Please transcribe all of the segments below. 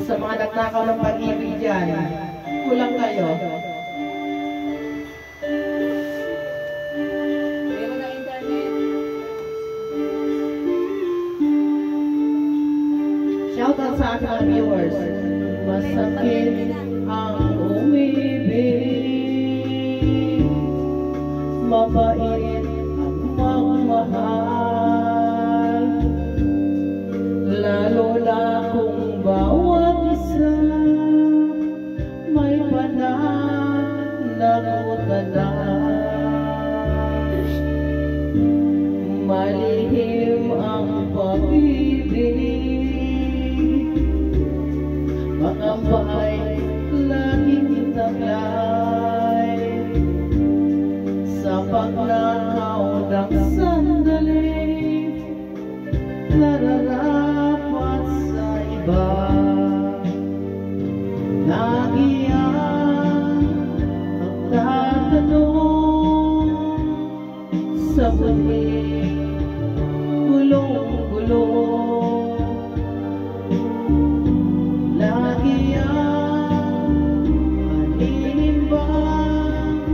sa mga nagnakaw ng pag-ibig dyan, kulang kayo. Shout out sa aking mga viewers. Masakit ang umibig, mabait ang magmahal, lalo na kung bawat isa may pananagutan. Malihim ang pag-ibig, makambay laging taglay, sa pagnakaw ng sandali, nararapat sa iba. Lagi ang magtatanong sa buhay, gulong-gulong. Lagi ang maninimbang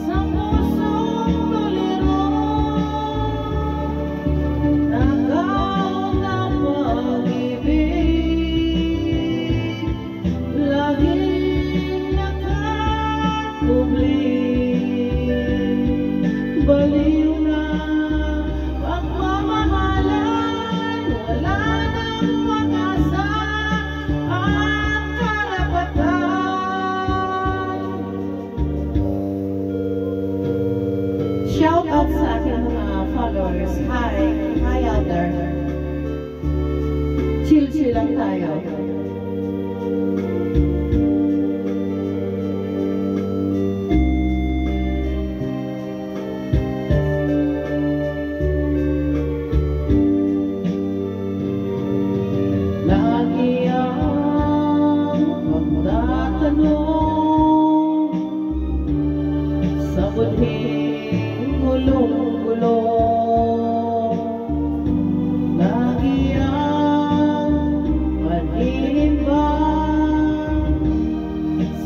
sa pusong tuliro, nagaw na pag-ibig, laging nakakubli. Baliw na pagmamahalan, wala nang pag-asa at karapatan. Shout out sa aking mga followers. Hi out there. Chill lang tayo. Lagi ang magtatanong sa budhing gulong-gulong, lagi ang maninimbang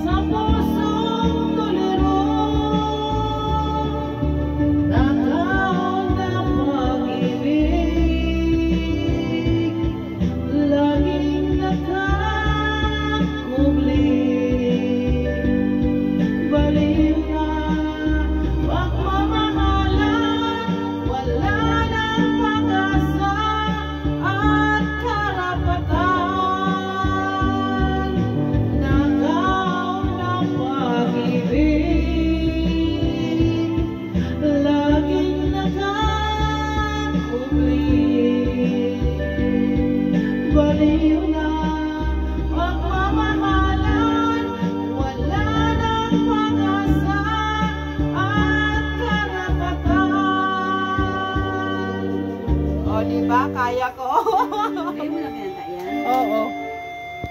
sa pusong tuliro, nakaw na pag-ibig, laging nakakubli. Baliw na pagmamahalan, wala nang pag-asa at karapatan. Nagaw na pag-ibig, laging nakakubli. Baliw na